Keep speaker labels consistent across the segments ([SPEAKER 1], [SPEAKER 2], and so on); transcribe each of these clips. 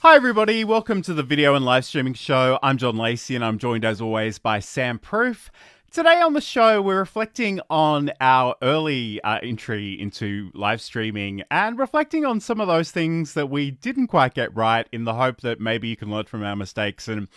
[SPEAKER 1] Hi everybody, welcome to the video and live streaming show. I'm John Lacey and I'm joined as always by Sam Proof. Today on the show, we're reflecting on our early entry into live streaming and reflecting on some of those things that we didn't quite get right in the hope that maybe you can learn from our mistakes and,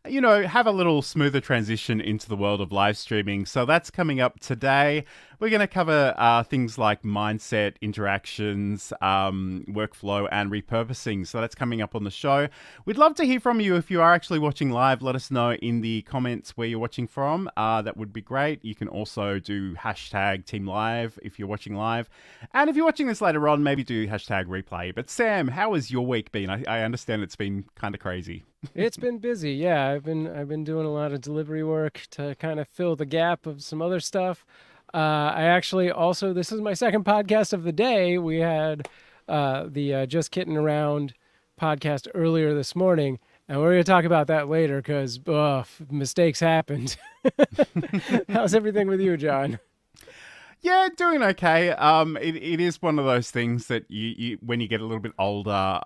[SPEAKER 1] you know, have a little smoother transition into the world of live streaming. So that's coming up today. We're going to cover things like mindset, interactions, workflow, and repurposing. So that's coming up on the show. We'd love to hear from you if you are actually watching live. Let us know in the comments where you're watching from. That would be great. You can also do hashtag Team Live if you're watching live. And if you're watching this later on, maybe do hashtag replay. But Sam, how has your week been? I understand it's been kind of crazy.
[SPEAKER 2] It's been busy. Yeah, I've been doing a lot of delivery work to kind of fill the gap of some other stuff. I actually also, this is my second podcast of the day. We had the Just Kidding Around podcast earlier this morning, and we're going to talk about that later because mistakes happened. How's everything with you, John?
[SPEAKER 1] Yeah, doing okay. It is one of those things that you when you get a little bit older,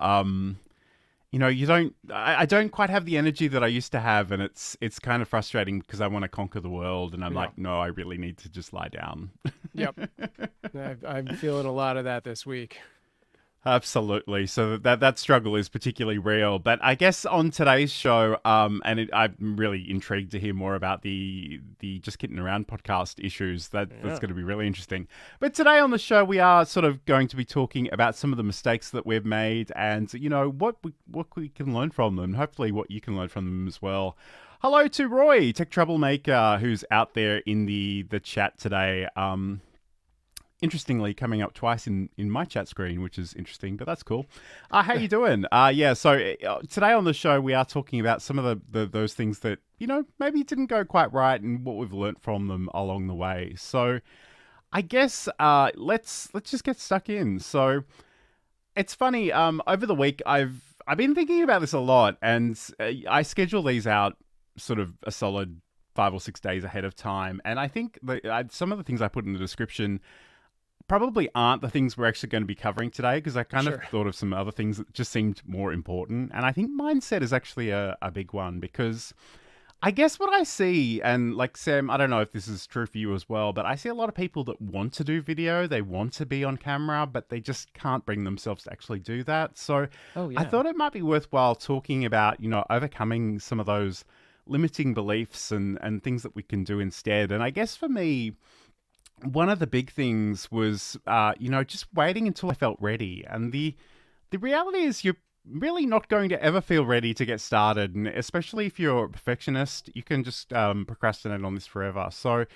[SPEAKER 1] you know, I don't quite have the energy that I used to have, and it's kind of frustrating because I want to conquer the world, and I'm like, no, I really need to just lie down.
[SPEAKER 2] Yep. I'm feeling a lot of that this week.
[SPEAKER 1] Absolutely. So that struggle is particularly real. But I guess on today's show, I'm really intrigued to hear more about the Just Kidding Around podcast issues. That's going to be really interesting. But today on the show, we are sort of going to be talking about some of the mistakes that we've made and, you know, what we can learn from them. Hopefully what you can learn from them as well. Hello to Roy, Tech Troublemaker, who's out there in the chat today. Interestingly, coming up twice in my chat screen, which is interesting, but that's cool. How you doing? So today on the show, we are talking about some of those things that, you know, maybe didn't go quite right and what we've learnt from them along the way. So I guess let's just get stuck in. So it's funny, over the week, I've been thinking about this a lot, and I schedule these out sort of a solid 5 or 6 days ahead of time. And I think that some of the things I put in the description probably aren't the things we're actually going to be covering today, because I kind of thought of some other things that just seemed more important. And I think mindset is actually a big one, because I guess what I see, and like Sam, I don't know if this is true for you as well, but I see a lot of people that want to do video, they want to be on camera, but they just can't bring themselves to actually do that. So I thought it might be worthwhile talking about, you know, overcoming some of those limiting beliefs and things that we can do instead. And I guess for me, one of the big things was, you know, just waiting until I felt ready. And the reality is you're really not going to ever feel ready to get started. And especially if you're a perfectionist, you can just procrastinate on this forever. So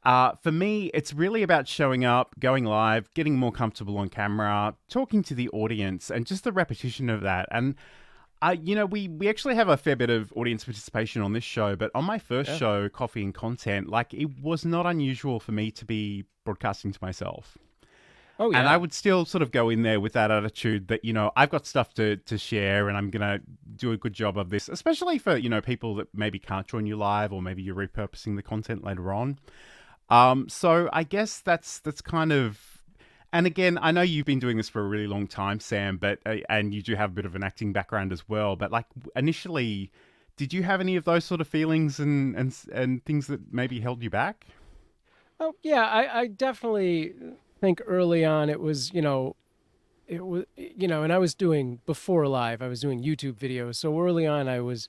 [SPEAKER 1] for me, it's really about showing up, going live, getting more comfortable on camera, talking to the audience, and just the repetition of that. And you know, we actually have a fair bit of audience participation on this show, but on my first show, Coffee and Content, like, it was not unusual for me to be broadcasting to myself. Oh, yeah. And I would still sort of go in there with that attitude that, you know, I've got stuff to share and I'm going to do a good job of this, especially for, you know, people that maybe can't join you live, or maybe you're repurposing the content later on. So I guess that's kind of... And again, I know you've been doing this for a really long time, Sam, but and you do have a bit of an acting background as well. But like, initially, did you have any of those sort of feelings and things that maybe held you back?
[SPEAKER 2] Oh yeah, I definitely think early on it was, you know, and I was doing before live, I was doing YouTube videos. So early on, I was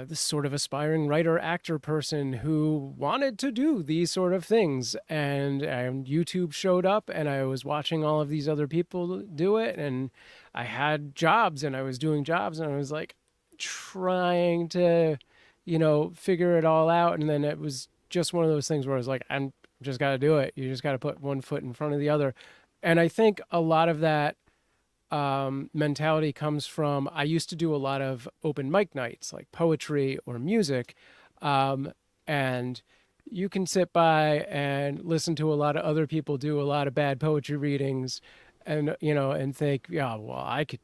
[SPEAKER 2] this sort of aspiring writer, actor person who wanted to do these sort of things. And YouTube showed up and I was watching all of these other people do it. And I had jobs and I was doing jobs and I was like trying to, you know, figure it all out. And then it was just one of those things where I was like, I'm just got to do it. You just got to put one foot in front of the other. And I think a lot of that mentality comes from, I used to do a lot of open mic nights, like poetry or music. And you can sit by and listen to a lot of other people do a lot of bad poetry readings and, you know, and think, yeah, well, I could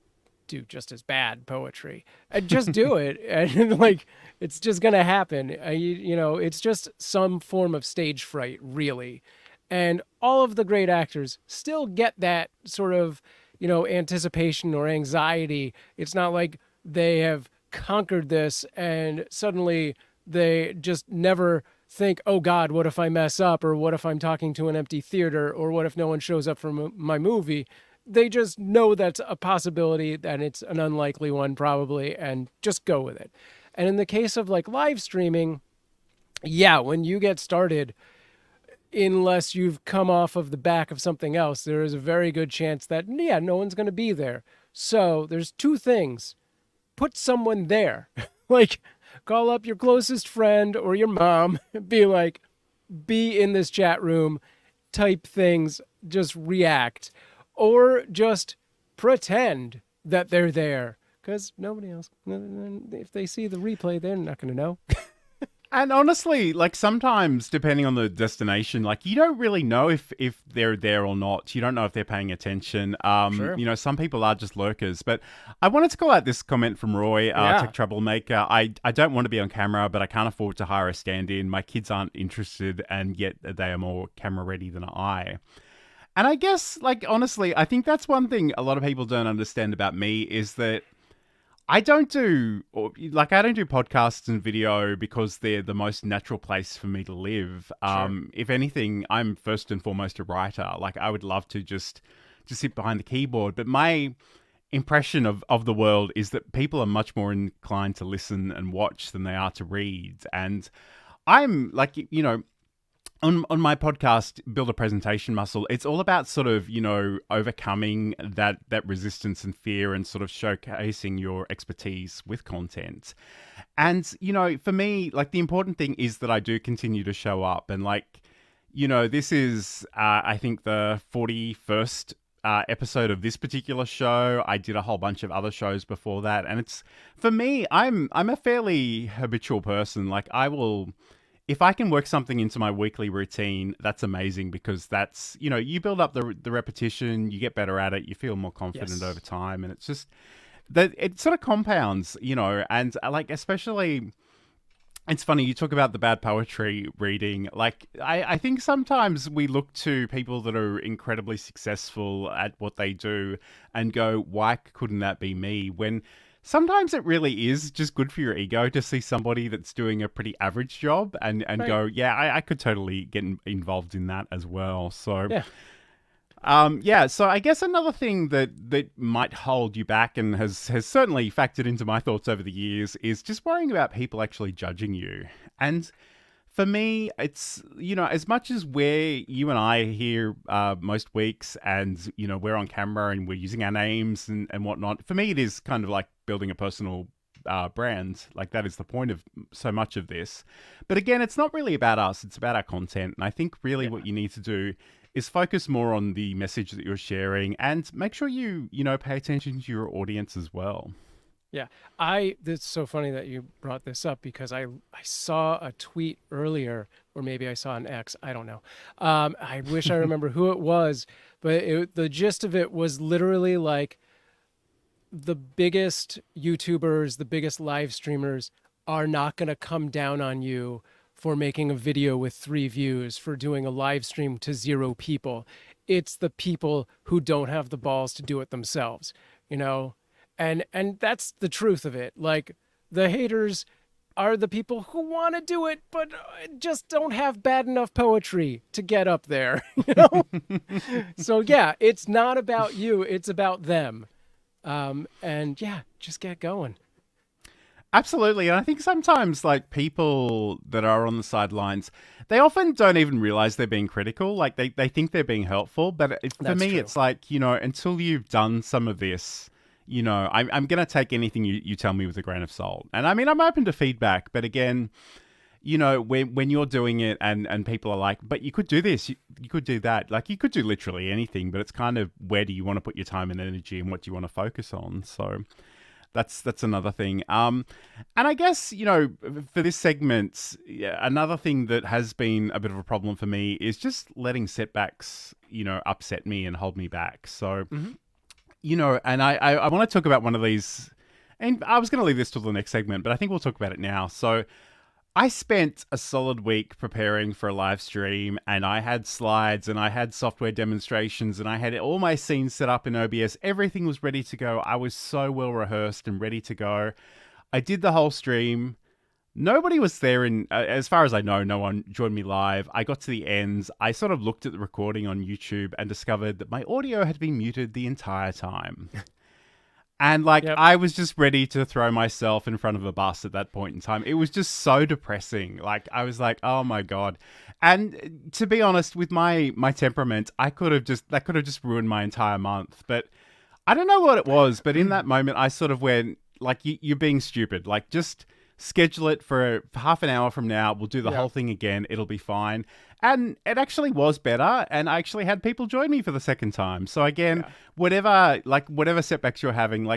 [SPEAKER 2] do just as bad poetry and just do it. And like, it's just going to happen. You know, it's just some form of stage fright, really. And all of the great actors still get that sort of, anticipation or anxiety. It's not like they have conquered this and suddenly they just never think, oh God, what if I mess up? Or what if I'm talking to an empty theater? Or what if no one shows up for my movie? They just know that's a possibility, and it's an unlikely one probably, and just go with it. And in the case of like live streaming, yeah, when you get started, unless you've come off of the back of something else, there is a very good chance that, yeah, no one's going to be there. So there's two things. Put someone there. Like, call up your closest friend or your mom, be like, be in this chat room, type things, just react. Or just pretend that they're there. Because nobody else, if they see the replay, they're not going to know.
[SPEAKER 1] And honestly, like sometimes, depending on the destination, like you don't really know if they're there or not. You don't know if they're paying attention.
[SPEAKER 2] Sure.
[SPEAKER 1] Some people are just lurkers. But I wanted to call out this comment from Roy, Tech Troublemaker. I don't want to be on camera, but I can't afford to hire a stand-in. My kids aren't interested, and yet they are more camera ready than I. And I guess, like, honestly, I think that's one thing a lot of people don't understand about me is that I don't do podcasts and video because they're the most natural place for me to live.
[SPEAKER 2] Sure.
[SPEAKER 1] If anything, I'm first and foremost a writer. Like I would love to just sit behind the keyboard. But my impression of the world is that people are much more inclined to listen and watch than they are to read. And I'm like, on my podcast, Build a Presentation Muscle, it's all about sort of, overcoming that resistance and fear and sort of showcasing your expertise with content. And, for me, like the important thing is that I do continue to show up. And like, this is, I think, the 41st episode of this particular show. I did a whole bunch of other shows before that. And it's, for me, I'm a fairly habitual person. Like if I can work something into my weekly routine, that's amazing because that's, you build up the repetition, you get better at it, you feel more confident over time. And it's just that it sort of compounds, and like, especially, it's funny, you talk about the bad poetry reading. Like, I think sometimes we look to people that are incredibly successful at what they do and go, why couldn't that be me? When sometimes it really is just good for your ego to see somebody that's doing a pretty average job and right. Go, yeah, I could totally get involved in that as well. So, so I guess another thing that might hold you back and has certainly factored into my thoughts over the years is just worrying about people actually judging you. And for me, it's, as much as you and I here most weeks and, we're on camera and we're using our names and whatnot, for me, it is kind of like building a personal brand. Like that is the point of so much of this. But again, it's not really about us. It's about our content. And I think really what you need to do is focus more on the message that you're sharing and make sure you pay attention to your audience as well.
[SPEAKER 2] Yeah, it's so funny that you brought this up because I saw a tweet earlier, or maybe I saw an X, I don't know. I wish I remember who it was, but the gist of it was literally like the biggest YouTubers, the biggest live streamers are not going to come down on you for making a video with 3 views, for doing a live stream to 0 people. It's the people who don't have the balls to do it themselves, And that's the truth of it. Like, the haters are the people who want to do it, but just don't have bad enough poetry to get up there, So, yeah, it's not about you. It's about them. And, yeah, just get going.
[SPEAKER 1] Absolutely. And I think sometimes, like, people that are on the sidelines, they often don't even realize they're being critical. Like, they think they're being helpful. But for me, it's like, until you've done some of this, I'm going to take anything you tell me with a grain of salt. And I mean, I'm open to feedback, but again, when you're doing it and people are like, but you could do this, you could do that. Like you could do literally anything, but it's kind of where do you want to put your time and energy and what do you want to focus on? So that's another thing. And I guess, for this segment, another thing that has been a bit of a problem for me is just letting setbacks, upset me and hold me back. So, and I want to talk about one of these, and I was going to leave this till the next segment, but I think we'll talk about it now. So I spent a solid week preparing for a live stream, and I had slides and I had software demonstrations and I had all my scenes set up in OBS. Everything was ready to go. I was so well rehearsed and ready to go. I did the whole stream. Nobody was there, as far as I know, no one joined me live. I got to the ends. I sort of looked at the recording on YouTube and discovered that my audio had been muted the entire time. And
[SPEAKER 2] Yep.
[SPEAKER 1] I was just ready to throw myself in front of a bus at that point in time. It was just so depressing. I was like, oh my God. And to be honest, with my temperament, that could have just ruined my entire month. But I don't know what it was, but in that moment, I sort of went, you're being stupid. Just schedule it for half an hour from now. We'll do the whole thing again. It'll be fine. And it actually was better. And I actually had people join me for the second time. So again, whatever setbacks you're having,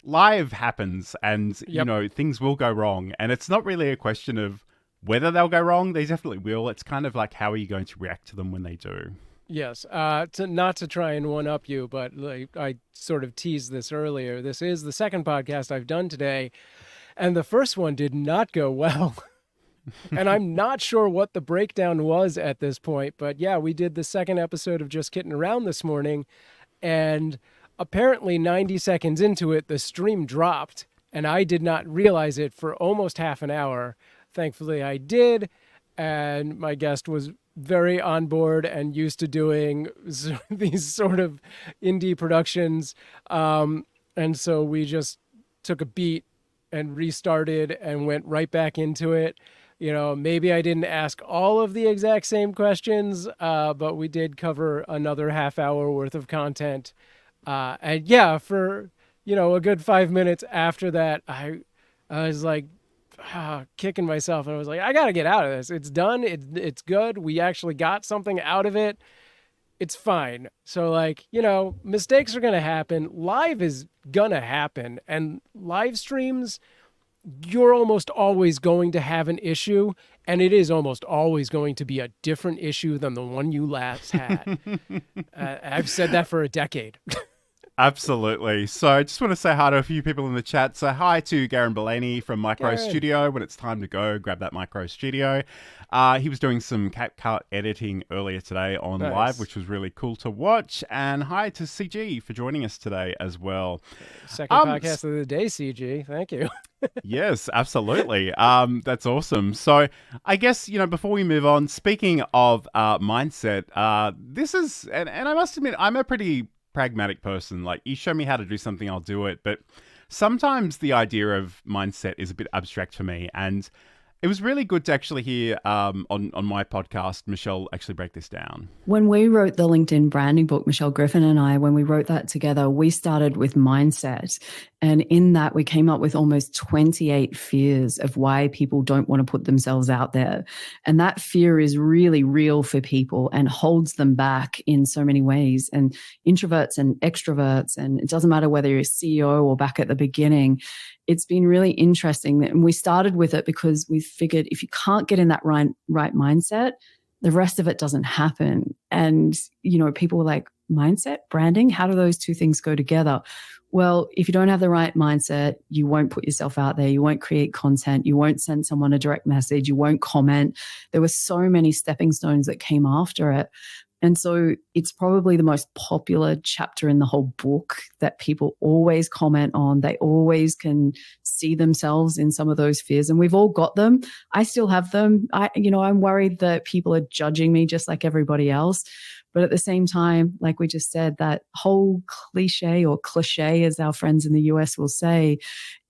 [SPEAKER 1] live happens and, things will go wrong. And it's not really a question of whether they'll go wrong. They definitely will. It's kind of how are you going to react to them when they do?
[SPEAKER 2] Yes, not to try and one-up you, but I sort of teased this earlier. This is the second podcast I've done today, and the first one did not go well. And I'm not sure what the breakdown was at this point, but yeah, we did the second episode of Just Kidding Around this morning, and apparently 90 seconds into it, the stream dropped, and I did not realize it for almost half an hour. Thankfully, I did, and my guest was very on board and used to doing these sort of indie productions. And so we just took a beat and restarted and went right back into it. Maybe I didn't ask all of the exact same questions, but we did cover another half hour worth of content. And yeah, for, a good 5 minutes after that, I was kicking myself, and I was like, I gotta get out of this. It's done. It's good. We actually got something out of it. It's fine. So mistakes are gonna happen. Live is gonna happen, and live streams, you're almost always going to have an issue, and it is almost always going to be a different issue than the one you last had. I've said that for a decade.
[SPEAKER 1] Absolutely. So I just want to say hi to a few people in the chat. So hi to Garen Belaney from Micro Studio. When it's time to go, grab that Micro Studio. He was doing some CapCut editing earlier today on live, which was really cool to watch. And hi to CG for joining us today as well.
[SPEAKER 2] Second podcast of the day, CG. Thank you.
[SPEAKER 1] Yes, absolutely. That's awesome. So I guess, before we move on, speaking of mindset, this is, and I must admit, I'm a pretty pragmatic person. You show me how to do something, I'll do it. But sometimes the idea of mindset is a bit abstract for me. And it was really good to actually hear on my podcast, Michelle actually break this down.
[SPEAKER 3] When we wrote the LinkedIn branding book, Michelle Griffin and I, when we wrote that together, we started with mindset. And in that, we came up with almost 28 fears of why people don't want to put themselves out there. And that fear is really real for people and holds them back in so many ways. And introverts and extroverts, and it doesn't matter whether you're a CEO or back at the beginning, it's been really interesting. And we started with it because we figured if you can't get in that right mindset, the rest of it doesn't happen. And, people were like, mindset, branding, how do those two things go together? Well, if you don't have the right mindset, you won't put yourself out there. You won't create content. You won't send someone a direct message. You won't comment. There were so many stepping stones that came after it. And so it's probably the most popular chapter in the whole book that people always comment on. They always can see themselves in some of those fears, and we've all got them. I still have them. I'm worried that people are judging me just like everybody else. But at the same time, like we just said, that whole cliche, as our friends in the US will say,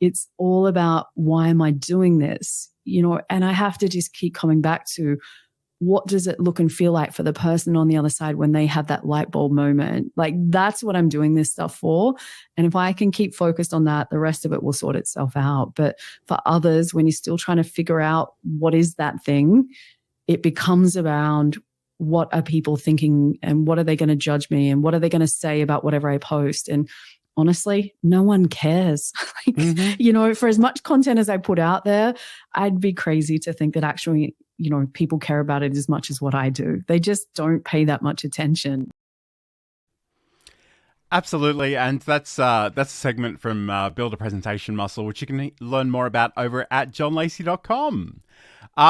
[SPEAKER 3] it's all about, why am I doing this? And I have to just keep coming back to, what does it look and feel like for the person on the other side when they have that light bulb moment? That's what I'm doing this stuff for. And if I can keep focused on that, the rest of it will sort itself out. But for others, when you're still trying to figure out what is that thing, it becomes around, what are people thinking and what are they going to judge me and what are they going to say about whatever I post? And honestly, no one cares. For as much content as I put out there, I'd be crazy to think that actually, people care about it as much as what I do. They just don't pay that much attention.
[SPEAKER 1] Absolutely, and that's a segment from Build a Presentation Muscle, which you can learn more about over at johnlacey.com.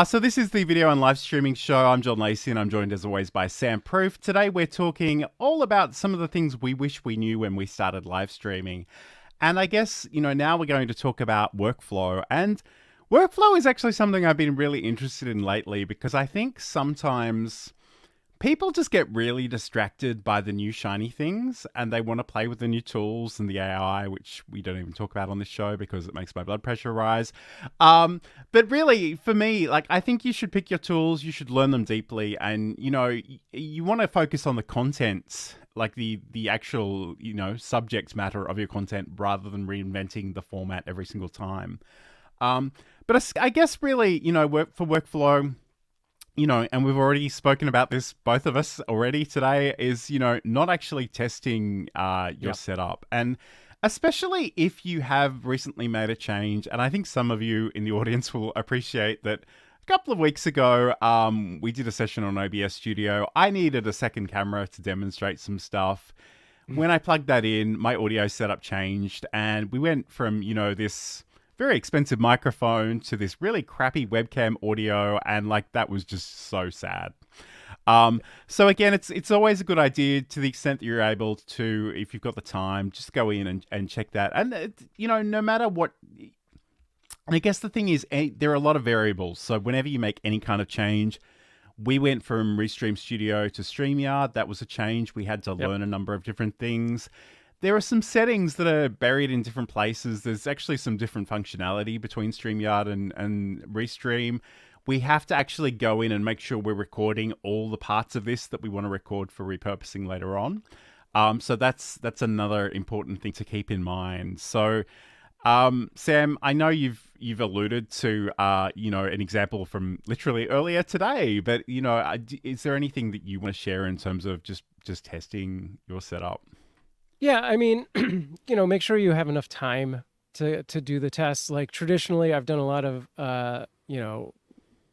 [SPEAKER 1] So this is the video and live streaming show. I'm John Lacey, and I'm joined as always by Sam Proof. Today we're talking all about some of the things we wish we knew when we started live streaming. And I guess, now we're going to talk about workflow. And workflow is actually something I've been really interested in lately, because I think sometimes people just get really distracted by the new shiny things and they want to play with the new tools and the AI, which we don't even talk about on this show because it makes my blood pressure rise. But really, for me, I think you should pick your tools, you should learn them deeply, and, you want to focus on the content, like the actual, subject matter of your content rather than reinventing the format every single time. But I guess really, for workflow, and we've already spoken about this, both of us already today, is, not actually testing your setup. And especially if you have recently made a change, and I think some of you in the audience will appreciate that a couple of weeks ago, we did a session on OBS Studio. I needed a second camera to demonstrate some stuff. When I plugged that in, my audio setup changed, and we went from, this very expensive microphone to this really crappy webcam audio, and that was just so sad. So again, it's always a good idea, to the extent that you're able to, if you've got the time, just go in and check that. And no matter what, I guess the thing is, there are a lot of variables. So whenever you make any kind of change, we went from Restream Studio to StreamYard. That was a change. We had to learn a number of different things. There are some settings that are buried in different places. There's actually some different functionality between StreamYard and Restream. We have to actually go in and make sure we're recording all the parts of this that we want to record for repurposing later on. So that's another important thing to keep in mind. So, Sam, I know you've alluded to an example from literally earlier today, but is there anything that you want to share in terms of just testing your setup?
[SPEAKER 2] Yeah, I mean, make sure you have enough time to do the tests. Like traditionally, I've done a lot of,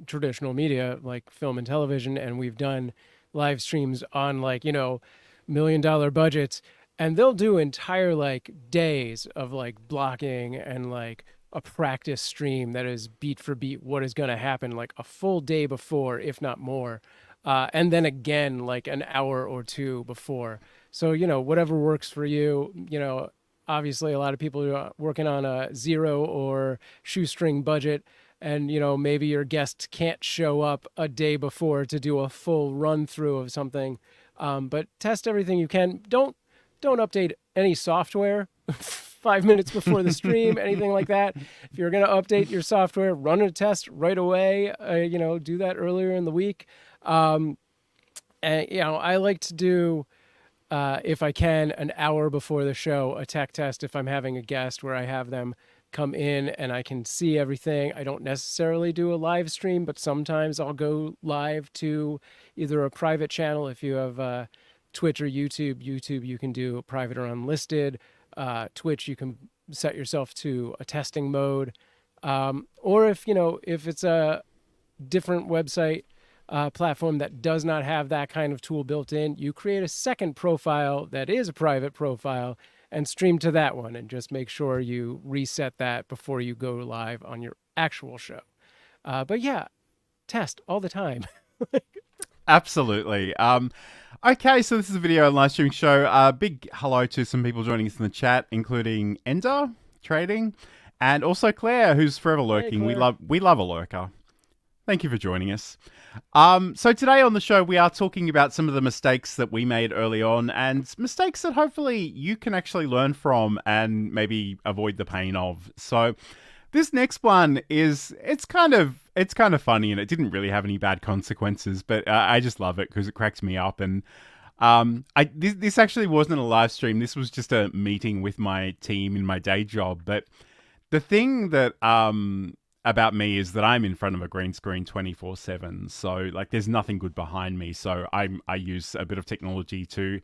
[SPEAKER 2] traditional media like film and television, and we've done live streams on $1 million budgets, and they'll do entire days of blocking and a practice stream that is beat for beat what is going to happen a full day before, if not more. And then again, an hour or two before. So, whatever works for you, obviously a lot of people are working on a zero or shoestring budget, and, maybe your guest can't show up a day before to do a full run through of something. But test everything you can. Don't update any software 5 minutes before the stream, anything like that. If you're going to update your software, run a test right away, do that earlier in the week. And, I like to do, if I can, an hour before the show, a tech test if I'm having a guest, where I have them come in and I can see everything. I don't necessarily do a live stream, but sometimes I'll go live to either a private channel. If you have Twitch or YouTube, you can do private or unlisted. Twitch, you can set yourself to a testing mode. Or if it's a different website, platform that does not have that kind of tool built in, you create a second profile that is a private profile and stream to that one, and just make sure you reset that before you go live on your actual show. But yeah, test all the time.
[SPEAKER 1] Absolutely. Okay, so this is a video and live streaming show. Big hello to some people joining us in the chat, including Ender Trading, and also Claire, who's forever lurking.
[SPEAKER 2] Hey, Claire.
[SPEAKER 1] We love a lurker. Thank you for joining us. So today on the show, we are talking about some of the mistakes that we made early on, and mistakes that hopefully you can actually learn from and maybe avoid the pain of. So this next one it's kind of funny, and it didn't really have any bad consequences, but I just love it because it cracks me up. And this actually wasn't a live stream. This was just a meeting with my team in my day job. But the thing that about me is that I'm in front of a green screen 24/7. So there's nothing good behind me. So I use a bit of technology to,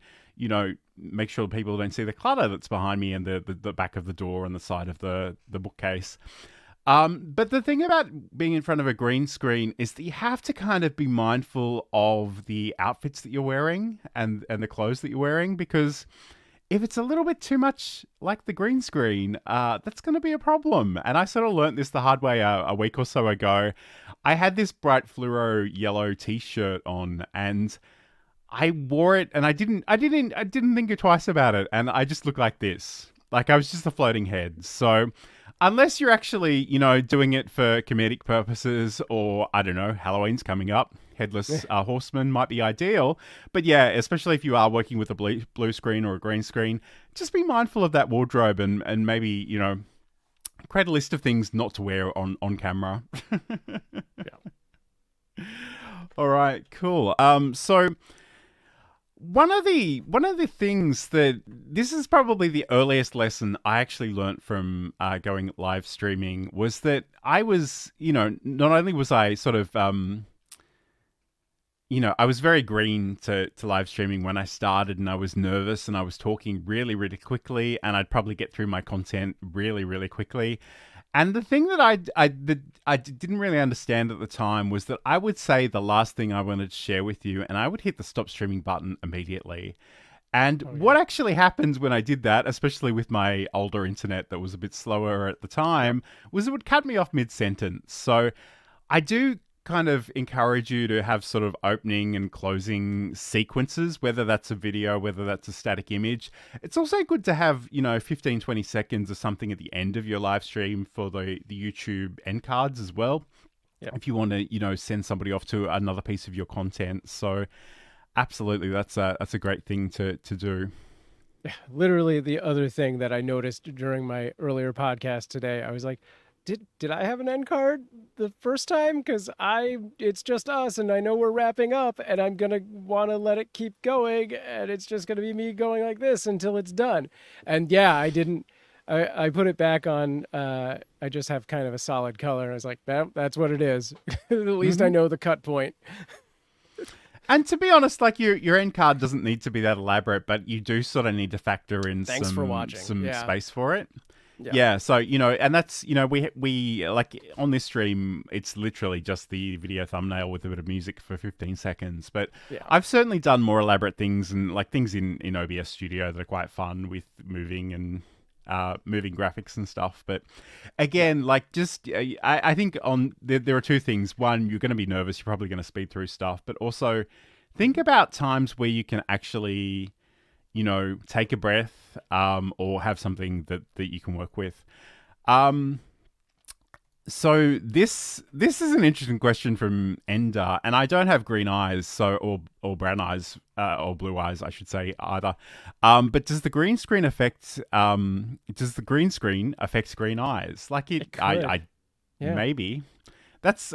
[SPEAKER 1] make sure people don't see the clutter that's behind me and the back of the door and the side of the bookcase. But the thing about being in front of a green screen is that you have to kind of be mindful of the outfits that you're wearing and the clothes that you're wearing, because if it's a little bit too much like the green screen, that's going to be a problem. And I sort of learnt this the hard way a week or so ago. I had this bright fluoro yellow t-shirt on, and I wore it, and I didn't think twice about it, and I just looked like this. Like I was just a floating head. So unless you're actually, doing it for comedic purposes, or I don't know, Halloween's coming up, headless horseman might be ideal. But yeah, especially if you are working with a blue screen or a green screen, just be mindful of that wardrobe and maybe, create a list of things not to wear on camera.
[SPEAKER 2] Yeah.
[SPEAKER 1] All right, cool. So one of the things that this is probably the earliest lesson I actually learnt from going live streaming was that I was, not only was I sort of, I was very green to live streaming when I started, and I was nervous and I was talking really, really quickly, and I'd probably get through my content really, really quickly. And the thing that I didn't really understand at the time was that I would say the last thing I wanted to share with you, and I would hit the stop streaming button immediately. And what actually happens when I did that, especially with my older internet that was a bit slower at the time, was it would cut me off mid-sentence. So I do kind of encourage you to have sort of opening and closing sequences, whether that's a video, whether that's a static image. It's also good to have, 15, 20 seconds or something at the end of your live stream for the YouTube end cards as well. Yeah. If you want to, send somebody off to another piece of your content. So absolutely, that's a great thing to do.
[SPEAKER 2] Literally the other thing that I noticed during my earlier podcast today, I was like, Did I have an end card the first time? Because it's just us, and I know we're wrapping up, and I'm going to want to let it keep going, and it's just going to be me going like this until it's done. And yeah, I didn't. I put it back on. I just have kind of a solid color. I was like, that's what it is. At least I know the cut point.
[SPEAKER 1] And to be honest, like your end card doesn't need to be that elaborate, but you do sort of need to factor in some space for it. Yeah. So, and that's, we like on this stream, it's literally just the video thumbnail with a bit of music for 15 seconds. But I've certainly done more elaborate things and like things in OBS Studio that are quite fun with moving and moving graphics and stuff. But again, like just, I think there are two things. One, you're going to be nervous. You're probably going to speed through stuff. But also think about times where you can actually take a breath, or have something that you can work with. So this is an interesting question from Ender, and I don't have green eyes, or brown eyes, or blue eyes, I should say, either. But does the green screen affect green eyes? Like I maybe.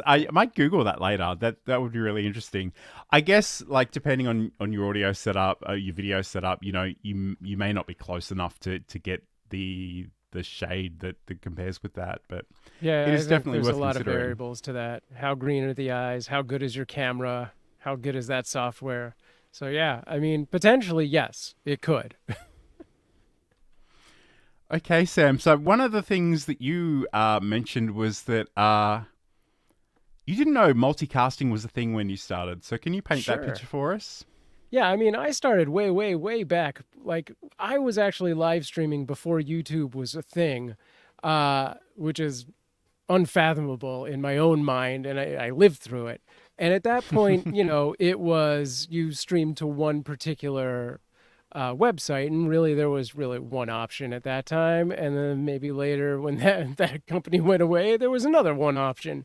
[SPEAKER 1] I might Google that later. That would be really interesting. I guess, like, depending on your audio setup, your video setup, you may not be close enough to get the shade that compares with that. But
[SPEAKER 2] yeah,
[SPEAKER 1] it is definitely
[SPEAKER 2] there's
[SPEAKER 1] worth
[SPEAKER 2] a lot
[SPEAKER 1] considering.
[SPEAKER 2] of variables to that. How green are the eyes? How good is your camera? How good is that software? So yeah, I mean, potentially, yes, it could.
[SPEAKER 1] Okay, Sam. So one of the things that you mentioned was that you didn't know multicasting was a thing when you started. So can you paint that picture for us?
[SPEAKER 2] Yeah, I mean, I started way, way, way back. Like, I was actually live streaming before YouTube was a thing, which is unfathomable in my own mind, and I lived through it. And at that point, it was you streamed to one particular website, and really there was really one option at that time. And then maybe later, when that company went away, there was another one option.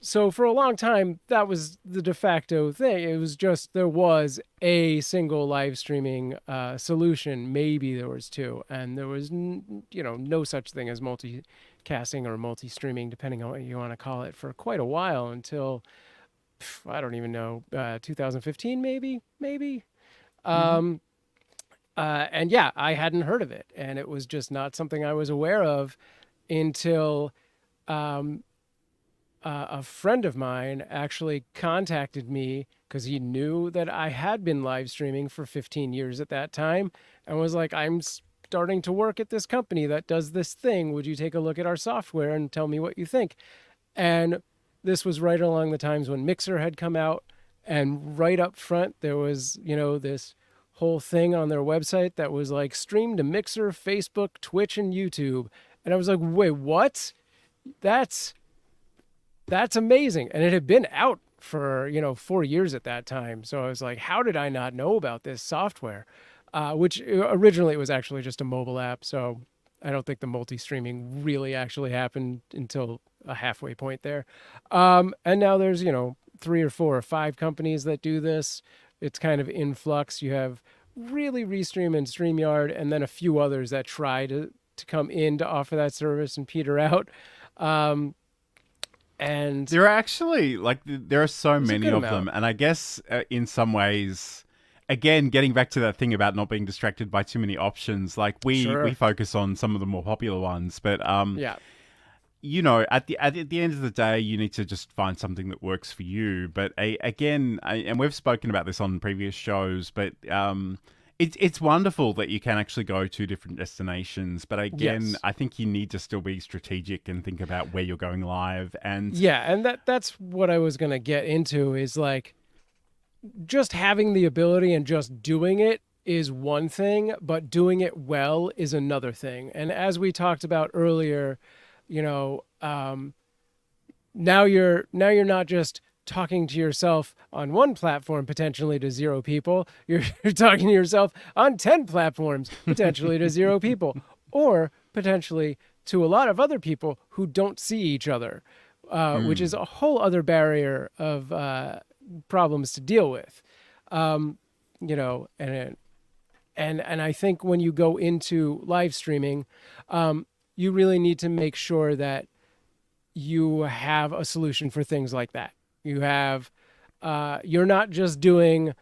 [SPEAKER 2] So for a long time, that was the de facto thing. It was just there was a single live streaming solution. Maybe there was two, and there was no such thing as multicasting or multi-streaming, depending on what you want to call it, for quite a while until I don't even know 2015, maybe. And yeah, I hadn't heard of it, and it was just not something I was aware of until a friend of mine actually contacted me because he knew that I had been live streaming for 15 years at that time, and was like, I'm starting to work at this company that does this thing. Would you take a look at our software and tell me what you think? And this was right along the times when Mixer had come out, and right up front there was, this whole thing on their website that was like stream to Mixer, Facebook, Twitch, and YouTube. And I was like, wait, what? That's amazing. And it had been out for, 4 years at that time. So I was like, how did I not know about this software? Which originally it was actually just a mobile app. So I don't think the multi-streaming really actually happened until a halfway point there. And now there's, 3 or 4 or 5 companies that do this. It's kind of in flux. You have really Restream and StreamYard, and then a few others that try to come in to offer that service and peter out. And
[SPEAKER 1] there are actually there are so many of
[SPEAKER 2] amount.
[SPEAKER 1] them, and I guess in some ways, again, getting back to that thing about not being distracted by too many options, like we focus on some of the more popular ones, but
[SPEAKER 2] yeah.
[SPEAKER 1] At the end of the day, you need to just find something that works for you. But and we've spoken about this on previous shows, but it's wonderful that you can actually go to different destinations. But again,
[SPEAKER 2] Yes.
[SPEAKER 1] I think you need to still be strategic and think about where you're going live. And
[SPEAKER 2] Yeah, and that's what I was going to get into is like just having the ability and just doing it is one thing, but doing it well is another thing. And as we talked about earlier, now you're not just talking to yourself on one platform potentially to 0 people. You're talking to yourself on 10 platforms potentially to 0 people, or potentially to a lot of other people who don't see each other, which is a whole other barrier of problems to deal with. And I think when you go into live streaming, you really need to make sure that you have a solution for things like that. You have, you're not just doing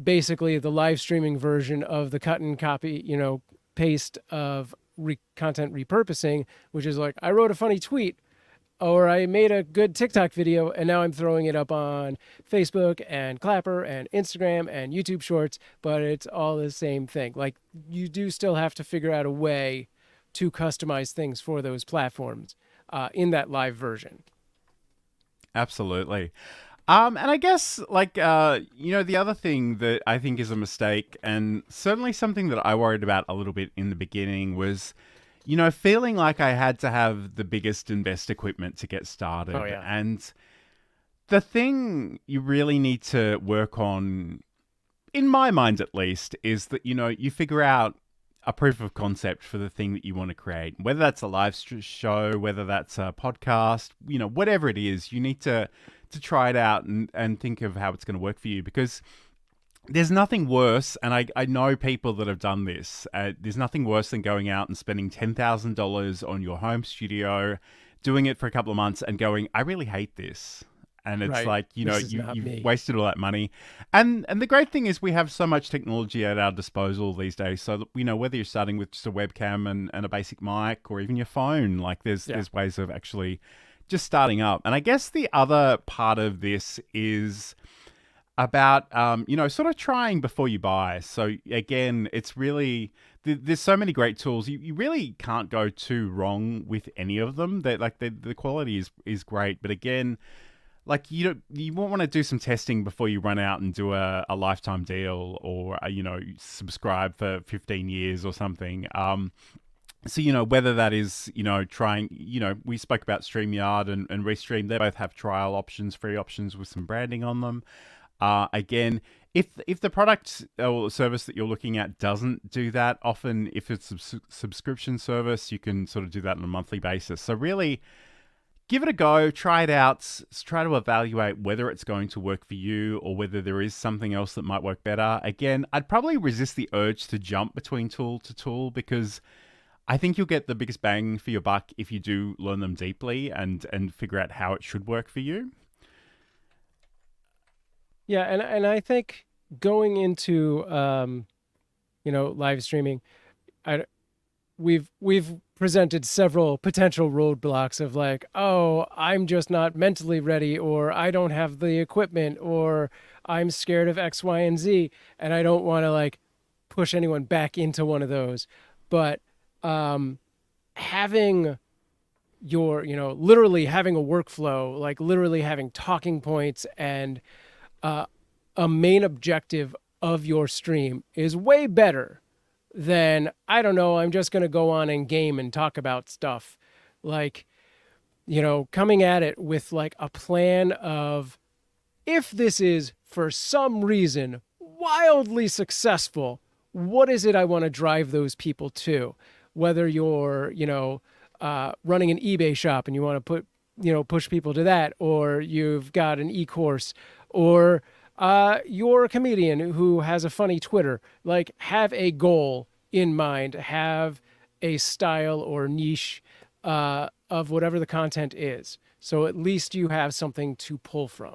[SPEAKER 2] basically the live streaming version of the cut and copy, paste of content repurposing, which is like, I wrote a funny tweet or I made a good TikTok video and now I'm throwing it up on Facebook and Clapper and Instagram and YouTube Shorts, but it's all the same thing. Like, you do still have to figure out a way to customize things for those platforms in that live version.
[SPEAKER 1] Absolutely. And I guess, the other thing that I think is a mistake, and certainly something that I worried about a little bit in the beginning, was, feeling like I had to have the biggest and best equipment to get started.
[SPEAKER 2] Oh, yeah.
[SPEAKER 1] And the thing you really need to work on, in my mind at least, is that, you figure out a proof of concept for the thing that you want to create. Whether that's a live show, whether that's a podcast, whatever it is, you need to try it out and think of how it's going to work for you, because there's nothing worse, and I know people that have done this, there's nothing worse than going out and spending $10,000 on your home studio, doing it for a couple of months and going, I really hate this. And it's
[SPEAKER 2] Right.
[SPEAKER 1] you've wasted all that money. And the great thing is we have so much technology at our disposal these days. So, that, whether you're starting with just a webcam and a basic mic or even your phone, there's ways of actually just starting up. And I guess the other part of this is about, sort of trying before you buy. So again, it's really, there's so many great tools. You really can't go too wrong with any of them. The quality is great. But again, you won't want to do some testing before you run out and do a lifetime deal or, subscribe for 15 years or something. So, whether that is, trying, we spoke about StreamYard and Restream. They both have trial options, free options with some branding on them. Again, if the product or service that you're looking at doesn't do that, often if it's a subscription service, you can sort of do that on a monthly basis. So really, give it a go, try it out, try to evaluate whether it's going to work for you or whether there is something else that might work better. Again, I'd probably resist the urge to jump between tool to tool, because I think you'll get the biggest bang for your buck if you do learn them deeply and figure out how it should work for you.
[SPEAKER 2] Yeah, and I think going into live streaming, we've presented several potential roadblocks of like, oh, I'm just not mentally ready, or I don't have the equipment, or I'm scared of X, Y, and Z, and I don't want to push anyone back into one of those. But having your, literally having a workflow, literally having talking points and a main objective of your stream is way better than, I don't know, I'm just going to go on and game and talk about stuff. Like, you know, coming at it with like a plan of, if this is for some reason wildly successful, what is it I want to drive those people to? Whether you're, you know, running an eBay shop and you want to put, you know, push people to that, or you've got an e-course, or you're a comedian who has a funny Twitter. Like, have a goal in mind, have a style or niche of whatever the content is. So at least you have something to pull from.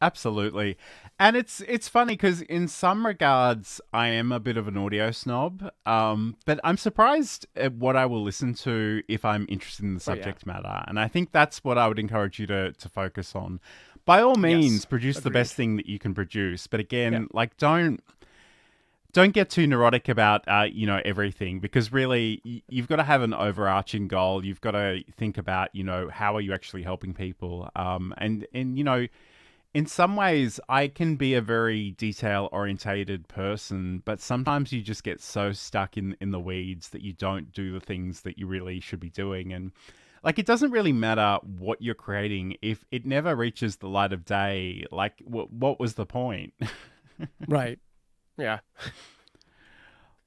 [SPEAKER 1] Absolutely. And it's funny because in some regards, I am a bit of an audio snob, but I'm surprised at what I will listen to if I'm interested in the subject matter. And I think that's what I would encourage you to focus on. By all means, produce the best thing that you can produce. But again, like, don't get too neurotic about, you know, everything, because really you've got to have an overarching goal. You've got to think about, you know, how are you actually helping people? And you know, in some ways, I can be a very detail-orientated person, but sometimes you just get so stuck in the weeds that you don't do the things that you really should be doing. And, like, it doesn't really matter what you're creating if it never reaches the light of day. Like, what was the point?
[SPEAKER 2] Right. Yeah.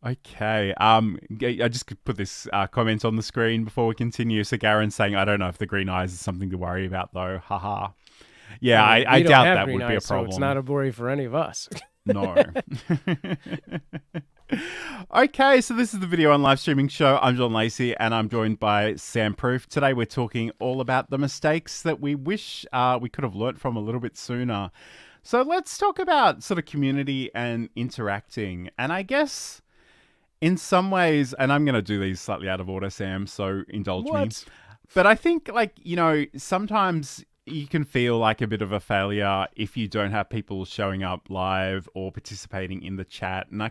[SPEAKER 1] Okay. I just could put this comment on the screen before we continue. So Garen's saying, I don't know if the green eyes is something to worry about, though. Haha. Yeah, I doubt that would be a problem.
[SPEAKER 2] So it's not a worry for any of us.
[SPEAKER 1] No. Okay, so this is the video on Livestreaming Show. I'm John Lacey, and I'm joined by Sam Proof. Today we're talking all about the mistakes that we wish we could have learnt from a little bit sooner. So let's talk about sort of community and interacting. And I guess in some ways, and I'm going to do these slightly out of order, Sam, so indulge me. But I think, like, you know, sometimes you can feel like a bit of a failure if you don't have people showing up live or participating in the chat. And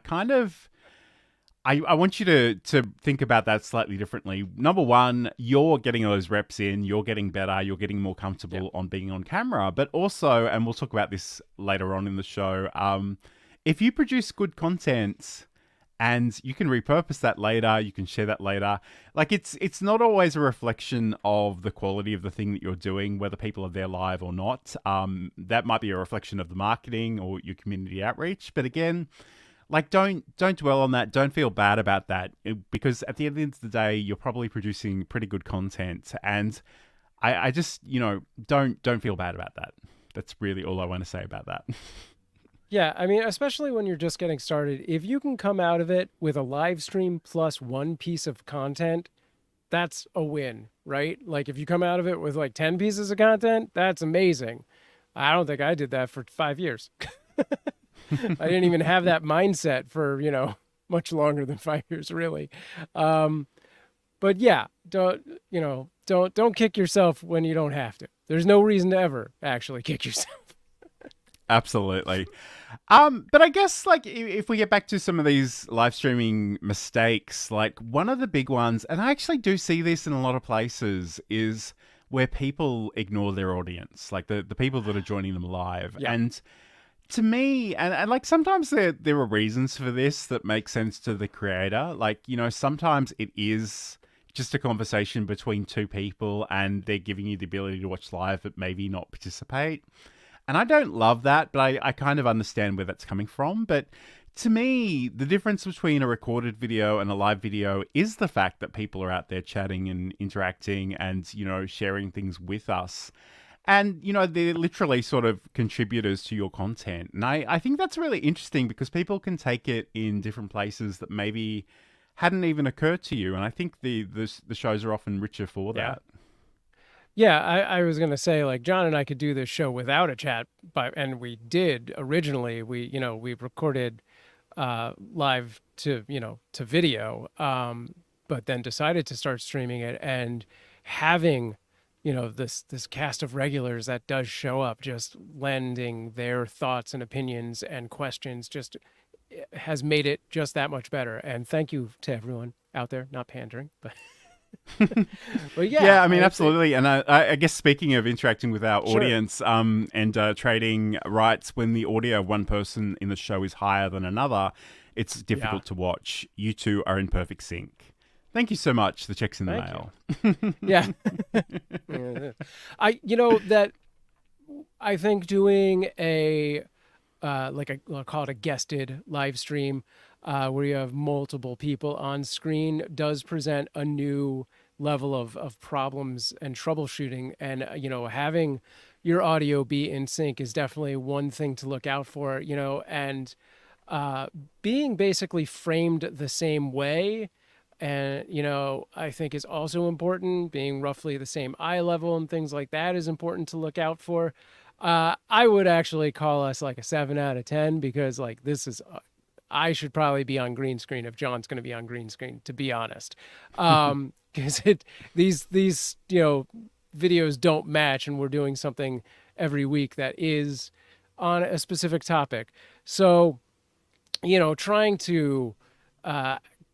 [SPEAKER 1] I want you to think about that slightly differently. Number one, you're getting those reps in, you're getting better, you're getting more comfortable on being on camera. But also, and we'll talk about this later on in the show, if you produce good content and you can repurpose that later, you can share that later. Like, it's not always a reflection of the quality of the thing that you're doing, whether people are there live or not. That might be a reflection of the marketing or your community outreach. But again, like, don't dwell on that. Don't feel bad about that, because at the end of the day, you're probably producing pretty good content. And I just, you know, don't feel bad about that. That's really all I want to say about that.
[SPEAKER 2] Yeah, I mean, especially when you're just getting started, if you can come out of it with a live stream plus one piece of content, that's a win, right? Like, if you come out of it with like 10 pieces of content, that's amazing. I don't think I did that for 5 years. I didn't even have that mindset for, you know, much longer than 5 years, really. But yeah, don't kick yourself when you don't have to. There's no reason to ever actually kick yourself.
[SPEAKER 1] Absolutely. But I guess, like, if we get back to some of these live streaming mistakes, like, one of the big ones, and I actually do see this in a lot of places, is where people ignore their audience, like the people that are joining them live. Yeah. And to me, and like, sometimes there are reasons for this that make sense to the creator. Like, you know, sometimes it is just a conversation between two people and they're giving you the ability to watch live but maybe not participate. And I don't love that, but I kind of understand where that's coming from. But to me, the difference between a recorded video and a live video is the fact that people are out there chatting and interacting and, you know, sharing things with us. And, you know, they're literally sort of contributors to your content. And I think that's really interesting because people can take it in different places that maybe hadn't even occurred to you. And I think the shows are often richer for that.
[SPEAKER 2] Yeah, I was going to say, like, John and I could do this show without a chat, and we did originally. We recorded live to video, but then decided to start streaming it, and having, you know, this cast of regulars that does show up, just lending their thoughts and opinions and questions, just has made it just that much better. And thank you to everyone out there, not pandering, but But yeah,
[SPEAKER 1] Yeah, I mean,
[SPEAKER 2] think-
[SPEAKER 1] absolutely. And I guess speaking of interacting with our
[SPEAKER 2] Sure.
[SPEAKER 1] audience and trading rights, when the audio of one person in the show is higher than another, it's difficult to watch. You two are in perfect sync. Thank you so much. The check's in the
[SPEAKER 2] Thank
[SPEAKER 1] mail.
[SPEAKER 2] Yeah. Yeah. I think doing I'll call it a guested live stream, where you have multiple people on screen does present a new level of problems and troubleshooting. And, having your audio be in sync is definitely one thing to look out for, and being basically framed the same way. And, I think is also important. Being roughly the same eye level and things like that is important to look out for. I would actually call us like a 7 out of 10 because like this is, I should probably be on green screen if John's going to be on green screen, to be honest. Because these videos don't match, and we're doing something every week that is on a specific topic. So, trying to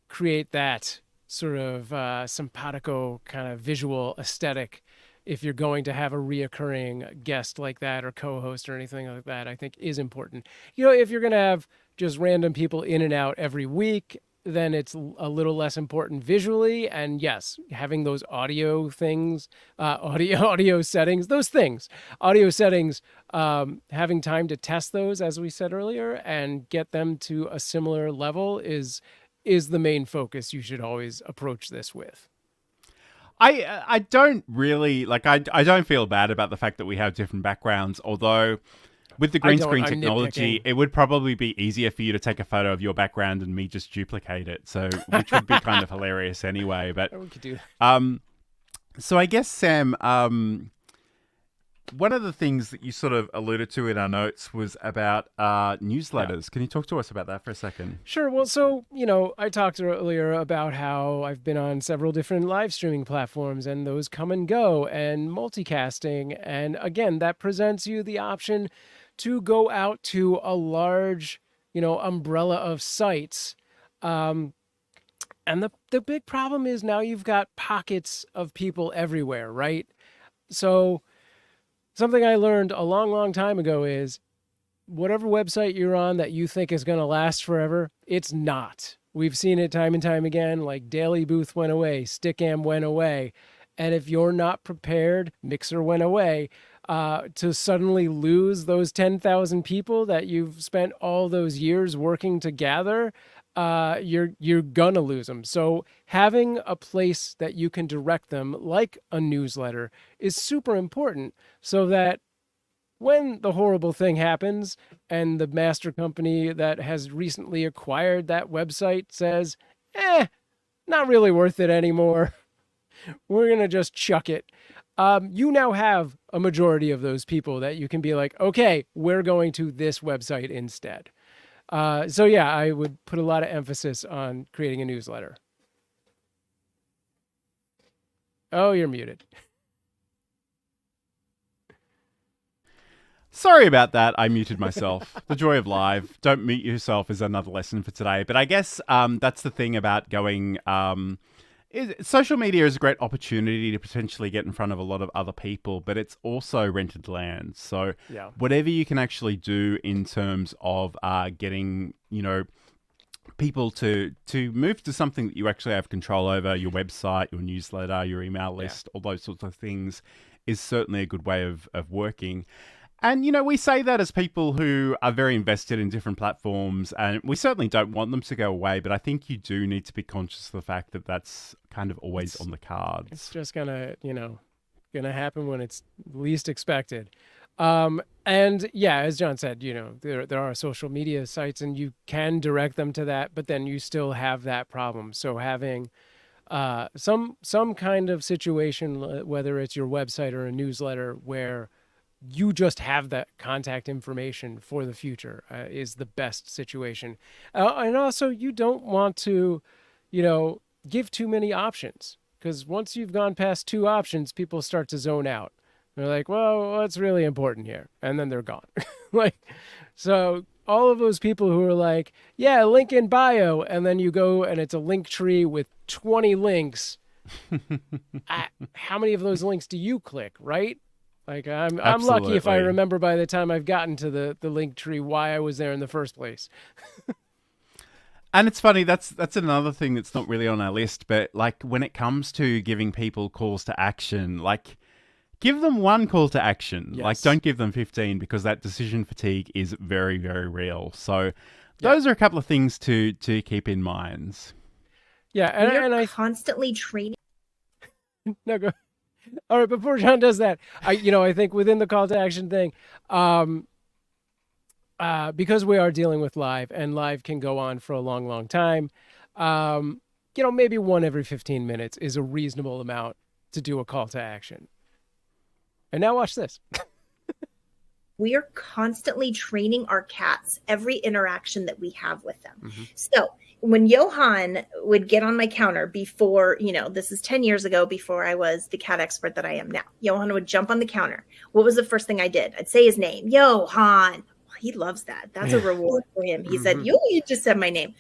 [SPEAKER 2] create that sort of simpatico kind of visual aesthetic if you're going to have a reoccurring guest like that or co-host or anything like that, I think is important. If you're going to have just random people in and out every week, then it's a little less important visually. And yes, having those audio things, audio settings, having time to test those, as we said earlier, and get them to a similar level is the main focus you should always approach this with.
[SPEAKER 1] I don't really I don't feel bad about the fact that we have different backgrounds, although with the green screen
[SPEAKER 2] I'm
[SPEAKER 1] technology,
[SPEAKER 2] nitpicking.
[SPEAKER 1] it would probably be easier for you to take a photo of your background and me just duplicate it. So, which would be kind of hilarious anyway. But
[SPEAKER 2] We could do that.
[SPEAKER 1] so I guess, Sam, one of the things that you sort of alluded to in our notes was about newsletters.
[SPEAKER 2] Yeah.
[SPEAKER 1] Can you talk to us about that for a second?
[SPEAKER 2] Sure. Well, so, I talked earlier about how I've been on several different live streaming platforms and those come and go and multicasting. And again, that presents you the option to go out to a large, umbrella of sites. And the big problem is now you've got pockets of people everywhere, right? So something I learned a long, long time ago is whatever website you're on that you think is going to last forever, it's not. We've seen it time and time again, like Daily Booth went away, Stickam went away. And if you're not prepared, Mixer went away, to suddenly lose those 10,000 people that you've spent all those years working to gather, you're gonna lose them. So having a place that you can direct them, like a newsletter, is super important so that when the horrible thing happens and the master company that has recently acquired that website says, not really worth it anymore, we're going to just chuck it. You now have a majority of those people that you can be like, okay, we're going to this website instead. So yeah, I would put a lot of emphasis on creating a newsletter. Oh, you're muted.
[SPEAKER 1] Sorry about that. I muted myself. The joy of live. Don't mute yourself is another lesson for today. But I guess that's the thing about going... social media is a great opportunity to potentially get in front of a lot of other people, but it's also rented land. So
[SPEAKER 2] Yeah.
[SPEAKER 1] whatever you can actually do in terms of getting, people to move to something that you actually have control over, your website, your newsletter, your email list, all those sorts of things, is certainly a good way of working. And, we say that as people who are very invested in different platforms, and we certainly don't want them to go away, but I think you do need to be conscious of the fact that that's kind of always on the cards.
[SPEAKER 2] It's just gonna happen when it's least expected. And yeah, as John said, there are social media sites and you can direct them to that, but then you still have that problem. So having some kind of situation, whether it's your website or a newsletter, where you just have that contact information for the future, is the best situation. And also, you don't want to, give too many options, because once you've gone past 2 options, people start to zone out. They're like, well, what's really important here? And then they're gone. So all of those people who are like, yeah, link in bio, and then you go and it's a link tree with 20 links, how many of those links do you click, right? Like I'm lucky if I
[SPEAKER 1] Absolutely.
[SPEAKER 2] remember by the time I've gotten to the link tree why I was there in the first place.
[SPEAKER 1] And it's funny, that's another thing that's not really on our list, but like when it comes to giving people calls to action, like give them one call to action.
[SPEAKER 2] Yes.
[SPEAKER 1] Like don't give them 15 because that decision fatigue is very, very real. So those are a couple of things to keep in mind.
[SPEAKER 2] Yeah, and I
[SPEAKER 4] constantly training.
[SPEAKER 2] No, go. All right, before John does that, I think within the call to action thing, because we are dealing with live and live can go on for a long, long time, maybe one every 15 minutes is a reasonable amount to do a call to action. And now watch this.
[SPEAKER 4] We are constantly training our cats every interaction that we have with them.
[SPEAKER 2] Mm-hmm.
[SPEAKER 4] So when Johan would get on my counter before, this is 10 years ago, before I was the cat expert that I am now, Johan would jump on the counter. What was the first thing I did? I'd say his name, Johan. He loves that. That's a reward for him. He said, you just said my name.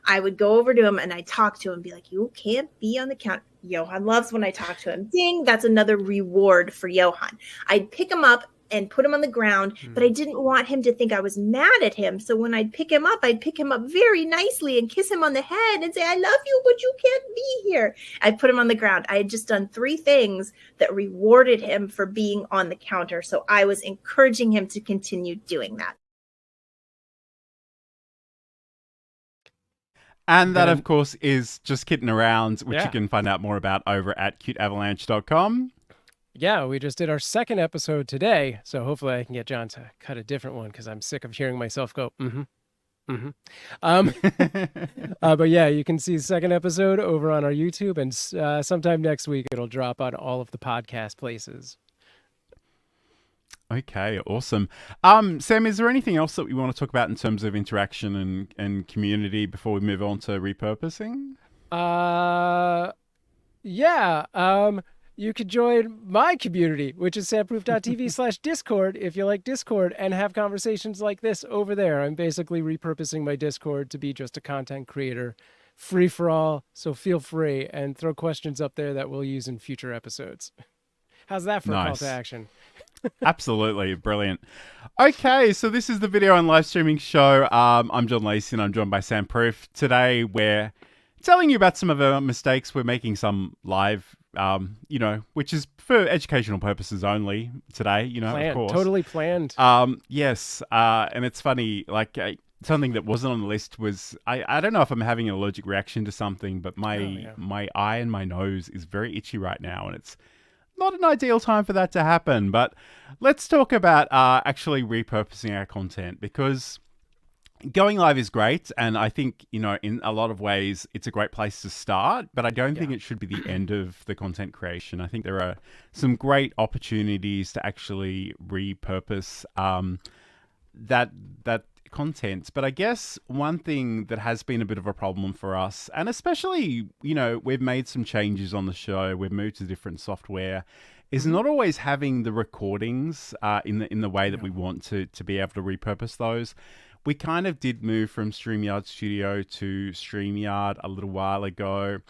[SPEAKER 4] I would go over to him and I'd talk to him and be like, you can't be on the counter. Johan loves when I talk to him. Ding, that's another reward for Johan. I'd pick him up and put him on the ground, but I didn't want him to think I was mad at him. So when I'd pick him up very nicely and kiss him on the head and say, I love you, but you can't be here. I'd put him on the ground. I had just done 3 things that rewarded him for being on the counter. So I was encouraging him to continue doing that.
[SPEAKER 1] And that, of course, is Just Kidding Around, which you can find out more about over at cuteavalanche.com.
[SPEAKER 2] Yeah, we just did our 2nd episode today, so hopefully I can get John to cut a different one because I'm sick of hearing myself go, but yeah, you can see the 2nd episode over on our YouTube, and sometime next week it'll drop on all of the podcast places.
[SPEAKER 1] Okay, awesome. Sam, is there anything else that we want to talk about in terms of interaction and community before we move on to repurposing?
[SPEAKER 2] You could join my community, which is sandproof.tv/Discord if you like Discord, and have conversations like this over there. I'm basically repurposing my Discord to be just a content creator, free for all. So feel free and throw questions up there that we'll use in future episodes. How's that for a call to action?
[SPEAKER 1] Absolutely. Brilliant. Okay, so this is the video and live streaming show. I'm John Lacey and I'm joined by Sam Proof. Today we're telling you about some of our mistakes. We're making some live which is for educational purposes only today,
[SPEAKER 2] planned,
[SPEAKER 1] of course.
[SPEAKER 2] Totally planned.
[SPEAKER 1] Yes. And it's funny, like something that wasn't on the list was, I don't know if I'm having an allergic reaction to something, but my eye and my nose is very itchy right now. And it's not an ideal time for that to happen. But let's talk about actually repurposing our content, because going live is great, and I think, in a lot of ways, it's a great place to start, but I don't think it should be the end of the content creation. I think there are some great opportunities to actually repurpose that content. But I guess one thing that has been a bit of a problem for us, and especially, we've made some changes on the show, we've moved to different software, is not always having the recordings in the way that we want to be able to repurpose those. We kind of did move from StreamYard Studio to StreamYard a little while ago.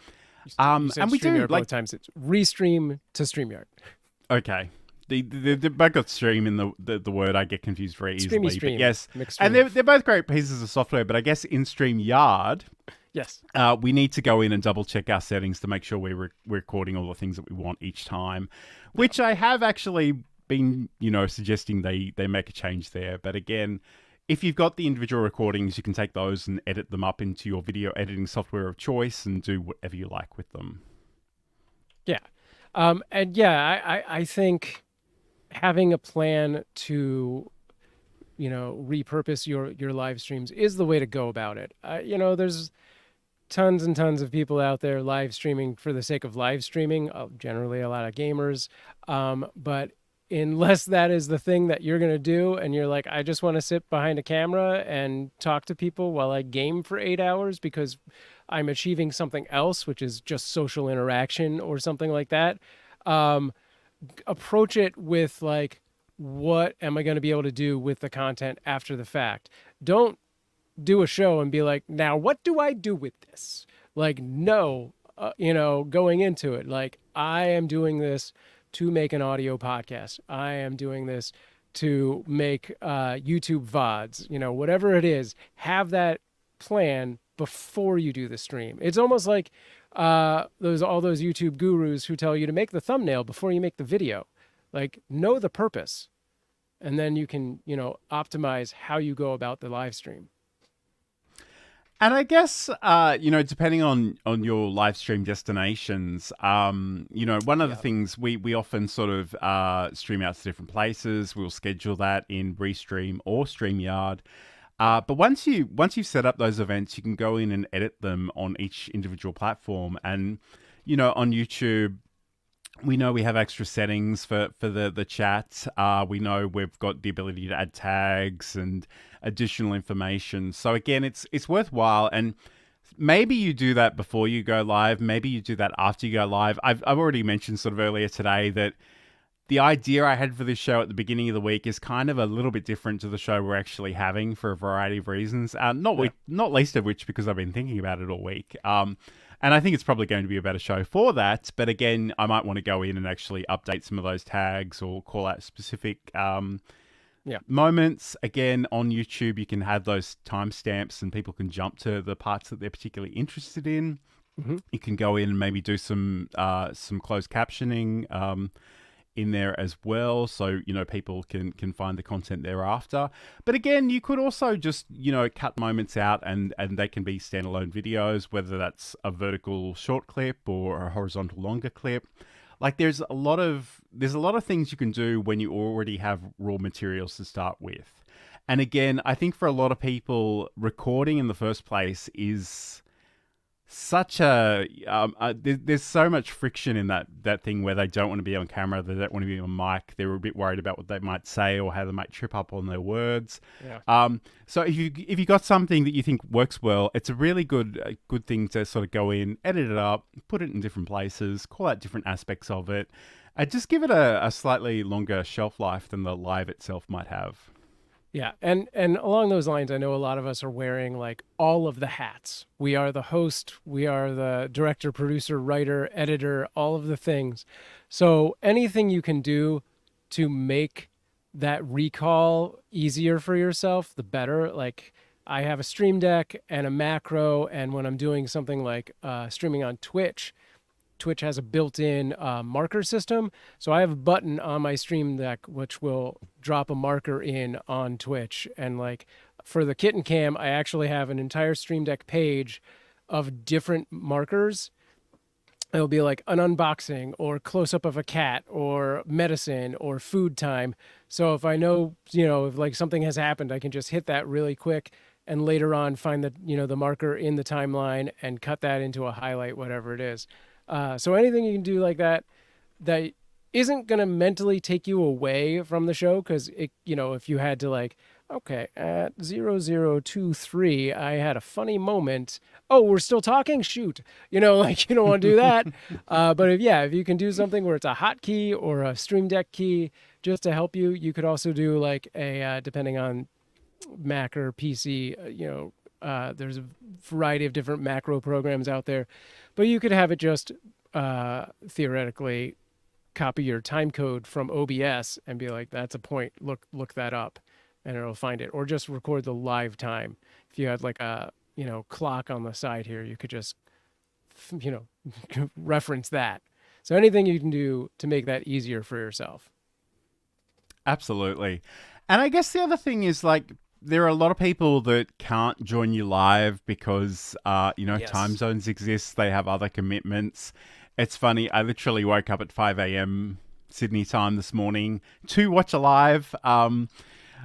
[SPEAKER 2] You said and we do both times. It's Restream to StreamYard.
[SPEAKER 1] Okay. They both got stream in the word. I get confused very easily.
[SPEAKER 2] Stream.
[SPEAKER 1] But yes, and they're both great pieces of software. But I guess in StreamYard,
[SPEAKER 2] yes,
[SPEAKER 1] we need to go in and double check our settings to make sure we're recording all the things that we want each time, which I have actually been suggesting they make a change there. But again, if you've got the individual recordings, you can take those and edit them up into your video editing software of choice and do whatever you like with them.
[SPEAKER 2] Yeah. I think having a plan to, repurpose your live streams is the way to go about it. There's tons and tons of people out there live streaming for the sake of live streaming, generally a lot of gamers. But unless that is the thing that you're going to do and you're like, I just want to sit behind a camera and talk to people while I game for 8 hours because I'm achieving something else, which is just social interaction or something like that, approach it with like, what am I going to be able to do with the content after the fact? Don't do a show and be like, now what do I do with this? Like, no, going into it. Like, I am doing this to make an audio podcast. I am doing this to make YouTube VODs, whatever it is, have that plan before you do the stream. It's almost like all those YouTube gurus who tell you to make the thumbnail before you make the video. Like, know the purpose, and then you can, optimize how you go about the live stream.
[SPEAKER 1] And I guess, depending on your live stream destinations, one of the things we often sort of stream out to different places. We'll schedule that in Restream or StreamYard. But once you've set up those events, you can go in and edit them on each individual platform. And, on YouTube, we know we have extra settings for the chat. We know we've got the ability to add tags and additional information. So again, it's worthwhile. And maybe you do that before you go live. Maybe you do that after you go live. I've already mentioned sort of earlier today that the idea I had for this show at the beginning of the week is kind of a little bit different to the show we're actually having for a variety of reasons. Not least of which because I've been thinking about it all week. And I think it's probably going to be a better show for that. But again, I might want to go in and actually update some of those tags or call out specific moments. Again, on YouTube, you can have those timestamps and people can jump to the parts that they're particularly interested in. Mm-hmm. You can go in and maybe do some closed captioning in there as well, so people can find the content thereafter. But again, you could also just cut moments out and they can be standalone videos, whether that's a vertical short clip or a horizontal longer clip. Like there's a lot of things you can do when you already have raw materials to start with. And again, I think for a lot of people, recording in the first place is such there's so much friction in that thing where they don't want to be on camera, they don't want to be on mic, they're a bit worried about what they might say or how they might trip up on their words. So if you got something that you think works well, it's a really good thing to sort of go in, edit it up, put it in different places, call out different aspects of it, and just give it a slightly longer shelf life than the live itself might have.
[SPEAKER 2] Yeah, and along those lines, I know a lot of us are wearing like all of the hats. We are the host, we are the director, producer, writer, editor, all of the things. So anything you can do to make that recall easier for yourself, the better. Like I have a Stream Deck and a macro, and when I'm doing something like streaming on Twitch has a built-in marker system. So I have a button on my Stream Deck which will drop a marker in on Twitch. And like for the Kitten Cam, I actually have an entire Stream Deck page of different markers. It'll be like an unboxing or close-up of a cat or medicine or food time. So if I know, if like something has happened, I can just hit that really quick and later on find the marker in the timeline and cut that into a highlight, whatever it is. So anything you can do like that isn't going to mentally take you away from the show. Cause if you had to like, okay, at 0023, I had a funny moment. Oh, we're still talking? Shoot. You don't want to do that. But if you can do something where it's a hotkey or a Stream Deck key just to help you, you could also do like depending on Mac or PC, there's a variety of different macro programs out there, but you could have it just theoretically copy your time code from OBS and be like, that's a point, look that up, and it'll find it. Or just record the live time. If you had like a clock on the side here, you could just reference that. So anything you can do to make that easier for yourself.
[SPEAKER 1] Absolutely. And I guess the other thing is like, there are a lot of people that can't join you live because,
[SPEAKER 2] Yes.
[SPEAKER 1] time zones exist. They have other commitments. It's funny. I literally woke up at 5 a.m. Sydney time this morning to watch a live,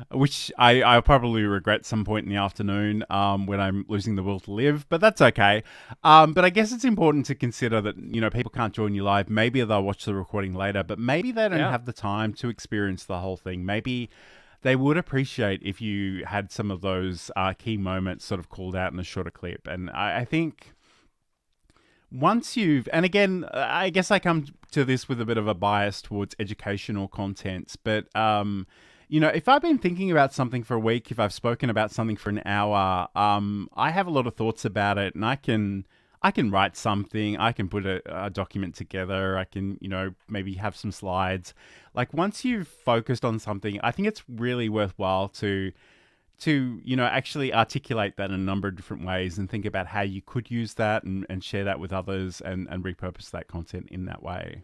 [SPEAKER 1] which I'll probably regret some point in the afternoon when I'm losing the will to live, but that's okay. But I guess it's important to consider that, people can't join you live. Maybe they'll watch the recording later, but maybe they don't have the time to experience the whole thing. Maybe they would appreciate if you had some of those key moments sort of called out in a shorter clip. And I think once and again, I guess I come to this with a bit of a bias towards educational content, but, if I've been thinking about something for a week, if I've spoken about something for an hour, I have a lot of thoughts about it, and I can I can write something, I can put a document together, I can, maybe have some slides. Like once you've focused on something, I think it's really worthwhile to actually articulate that in a number of different ways and think about how you could use that and share that with others and repurpose that content in that way.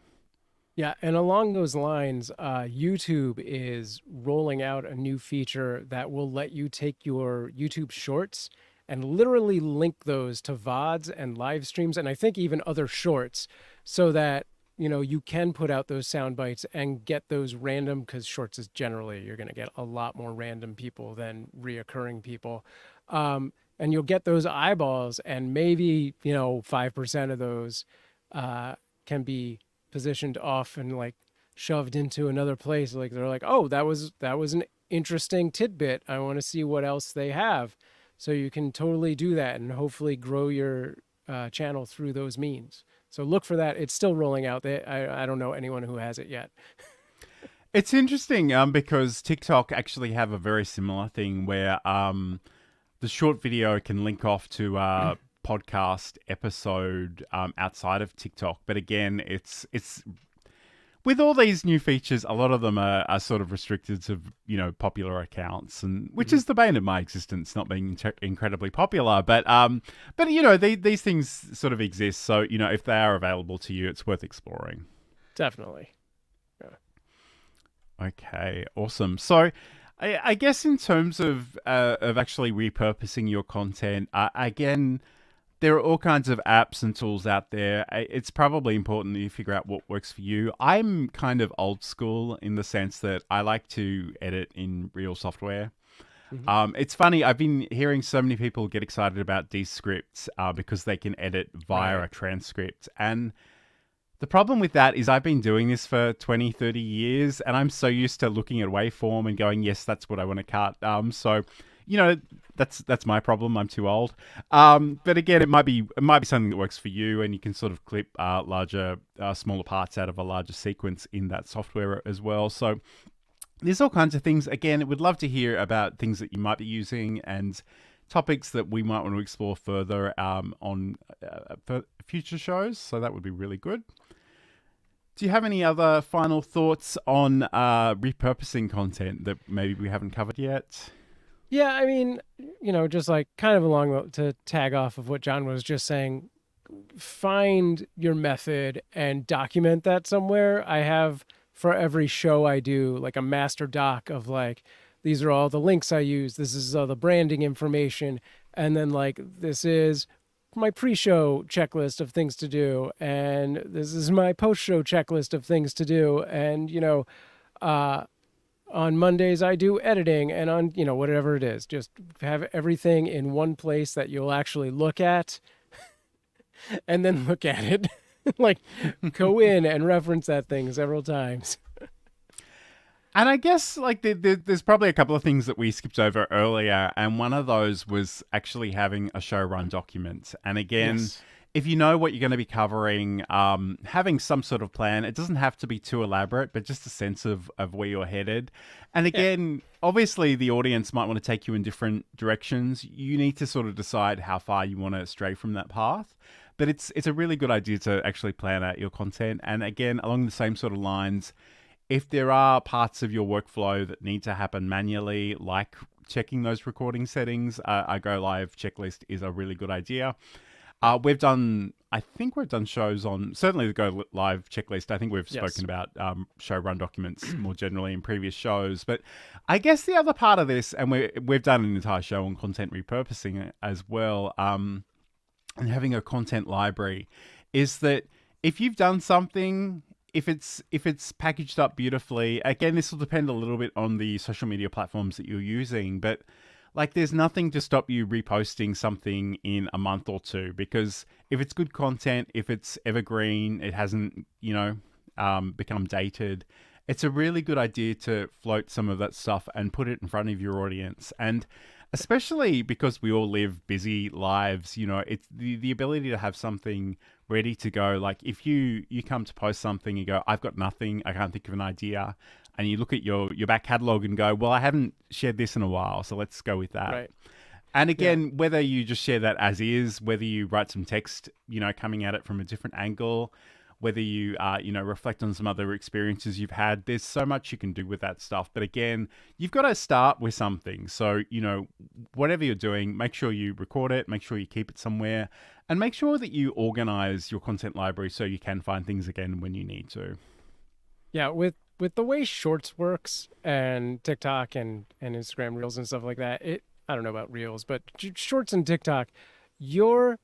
[SPEAKER 2] Yeah, and along those lines, YouTube is rolling out a new feature that will let you take your YouTube shorts and literally link those to VODs and live streams, and I think even other shorts, so that you can put out those sound bites and get those random, because shorts is generally, you're going to get a lot more random people than reoccurring people. And you'll get those eyeballs, and maybe, 5% of those can be positioned off and like shoved into another place. Like they're like, oh, that was an interesting tidbit. I want to see what else they have. So you can totally do that and hopefully grow your channel through those means. So look for that. It's still rolling out. I don't know anyone who has it yet.
[SPEAKER 1] It's interesting because TikTok actually have a very similar thing where the short video can link off to a podcast episode outside of TikTok. But again, it's with all these new features, a lot of them are sort of restricted to, popular accounts, and which is the bane of my existence, not being incredibly popular. But these things sort of exist. So, if they are available to you, it's worth exploring.
[SPEAKER 2] Definitely. Yeah.
[SPEAKER 1] Okay, awesome. So I guess in terms of actually repurposing your content, again, there are all kinds of apps and tools out there. It's probably important that you figure out what works for you. I'm kind of old school in the sense that I like to edit in real software. Mm-hmm. It's funny, I've been hearing so many people get excited about Descript because they can edit via a transcript. And the problem with that is I've been doing this for 20, 30 years, and I'm so used to looking at waveform and going, yes, that's what I want to cut. So that's my problem. I'm too old. But again, it might be something that works for you, and you can sort of clip smaller parts out of a larger sequence in that software as well. So there's all kinds of things. Again, we'd love to hear about things that you might be using and topics that we might want to explore further on future shows. So that would be really good. Do you have any other final thoughts on repurposing content that maybe we haven't covered yet?
[SPEAKER 2] Yeah, I mean, just like kind of along to tag off of what John was just saying, find your method and document that somewhere. I have, for every show I do, like a master doc of like, these are all the links I use. This is all the branding information. And then like, this is my pre-show checklist of things to do. And this is my post-show checklist of things to do. And, on Mondays, I do editing, and on, whatever it is, just have everything in one place that you'll actually look at and then look at it. Like, go in and reference that thing several times.
[SPEAKER 1] And I guess like there's probably a couple of things that we skipped over earlier, and one of those was actually having a show run document. And again,
[SPEAKER 2] Yes.
[SPEAKER 1] If you know what you're going to be covering, having some sort of plan, it doesn't have to be too elaborate, but just a sense of where you're headed. And again, obviously the audience might want to take you in different directions. You need to sort of decide how far you want to stray from that path. But it's a really good idea to actually plan out your content. And again, along the same sort of lines, if there are parts of your workflow that need to happen manually, like checking those recording settings, a go live checklist is a really good idea. I think we've done shows on, certainly the Go Live checklist. I think we've spoken about show run documents more generally in previous shows. But I guess the other part of this, and we've done an entire show on content repurposing as well, and having a content library, is that if you've done something, if it's packaged up beautifully, again, this will depend a little bit on the social media platforms that you're using, but like, there's nothing to stop you reposting something in a month or two, because if it's good content, if it's evergreen, it hasn't, become dated, it's a really good idea to float some of that stuff and put it in front of your audience. And especially because we all live busy lives, it's the ability to have something ready to go. Like if you come to post something, you go, I've got nothing, I can't think of an idea. And you look at your back catalog and go, well, I haven't shared this in a while, so let's go with that.
[SPEAKER 2] Right.
[SPEAKER 1] And again, whether you just share that as is, whether you write some text, coming at it from a different angle, whether you, reflect on some other experiences you've had, there's so much you can do with that stuff. But again, you've got to start with something. So, whatever you're doing, make sure you record it, make sure you keep it somewhere, and make sure that you organize your content library so you can find things again when you need to.
[SPEAKER 2] Yeah, with the way Shorts works and TikTok and Instagram Reels and stuff like that, I don't know about Reels, but Shorts and TikTok, you're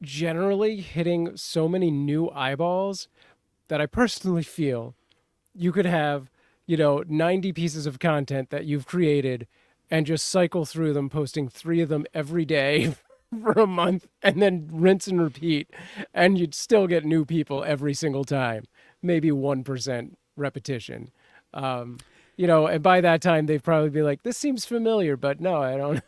[SPEAKER 2] generally hitting so many new eyeballs that I personally feel you could have, 90 pieces of content that you've created and just cycle through them, posting 3 of them every day for a month and then rinse and repeat. And you'd still get new people every single time, maybe 1% repetition. And by that time they'd probably be like, this seems familiar, but no, I don't.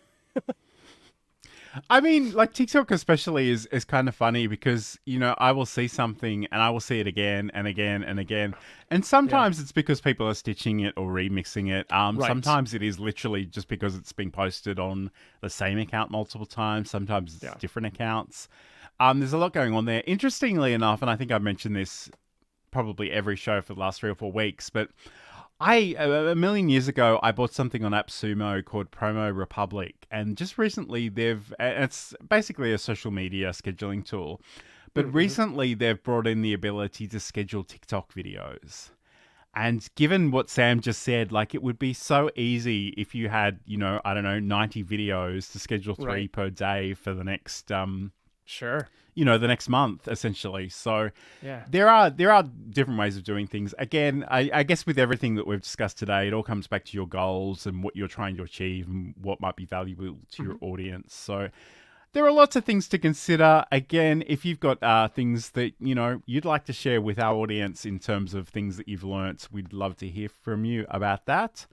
[SPEAKER 1] I mean, like TikTok especially is kind of funny because, I will see something and I will see it again and again and again. And sometimes it's because people are stitching it or remixing it.
[SPEAKER 2] Right.
[SPEAKER 1] Sometimes it is literally just because it's being posted on the same account multiple times. Sometimes it's different accounts. There's a lot going on there. Interestingly enough, and I think I've mentioned this probably every show for the last 3 or 4 weeks, but a million years ago, I bought something on AppSumo called Promo Republic, and just recently it's basically a social media scheduling tool, but recently they've brought in the ability to schedule TikTok videos. And given what Sam just said, like it would be so easy if you had, 90 videos to schedule 3 per day for the next,
[SPEAKER 2] Sure.
[SPEAKER 1] the next month, essentially. So there are different ways of doing things. Again, I guess with everything that we've discussed today, it all comes back to your goals and what you're trying to achieve and what might be valuable to your audience. So there are lots of things to consider. Again, if you've got things that, you'd like to share with our audience in terms of things that you've learnt, we'd love to hear from you about that.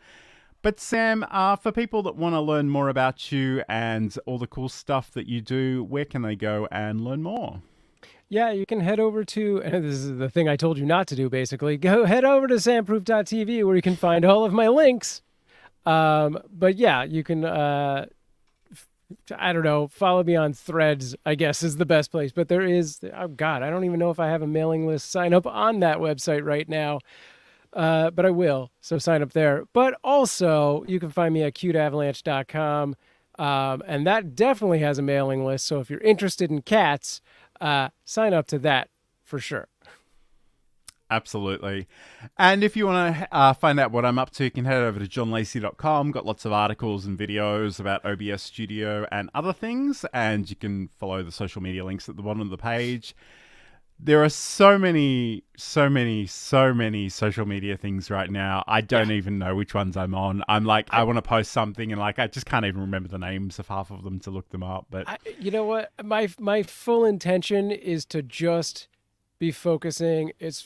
[SPEAKER 1] But Sam, for people that want to learn more about you and all the cool stuff that you do, where can they go and learn more?
[SPEAKER 2] Yeah, you can head over to, and this is the thing I told you not to do, basically. Head over to samproof.tv where you can find all of my links. But yeah, you can, follow me on Threads, I guess is the best place. But there is, I don't even know if I have a mailing list sign up on that website right now. But I will, so sign up there. But also, you can find me at cuteavalanche.com, and that definitely has a mailing list. So if you're interested in cats, sign up to that for sure.
[SPEAKER 1] Absolutely. And if you want to find out what I'm up to, you can head over to johnlacey.com. Got lots of articles and videos about OBS Studio and other things, and you can follow the social media links at the bottom of the page. There are so many social media things right now. I don't even know which ones I'm on. I'm like, I want to post something and I just can't even remember the names of half of them to look them up. But
[SPEAKER 2] you know what? My full intention is to just be focusing, as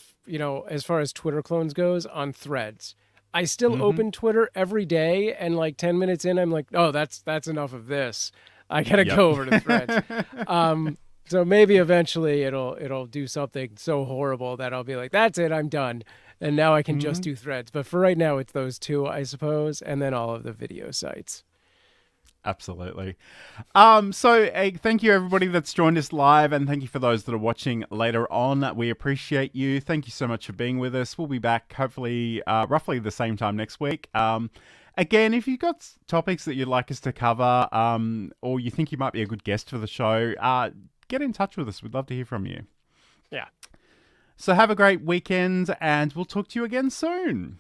[SPEAKER 2] far as Twitter clones goes, on Threads. I still open Twitter every day, and like 10 minutes in, I'm like, oh, that's enough of this. I gotta go over to Threads. So maybe eventually it'll do something so horrible that I'll be like, that's it, I'm done. And now I can just do Threads. But for right now, it's those 2, I suppose, and then all of the video sites.
[SPEAKER 1] Absolutely. Thank you everybody that's joined us live, and thank you for those that are watching later on. We appreciate you. Thank you so much for being with us. We'll be back hopefully roughly the same time next week. Again, if you've got topics that you'd like us to cover, or you think you might be a good guest for the show, get in touch with us. We'd love to hear from you.
[SPEAKER 2] Yeah.
[SPEAKER 1] So have a great weekend, and we'll talk to you again soon.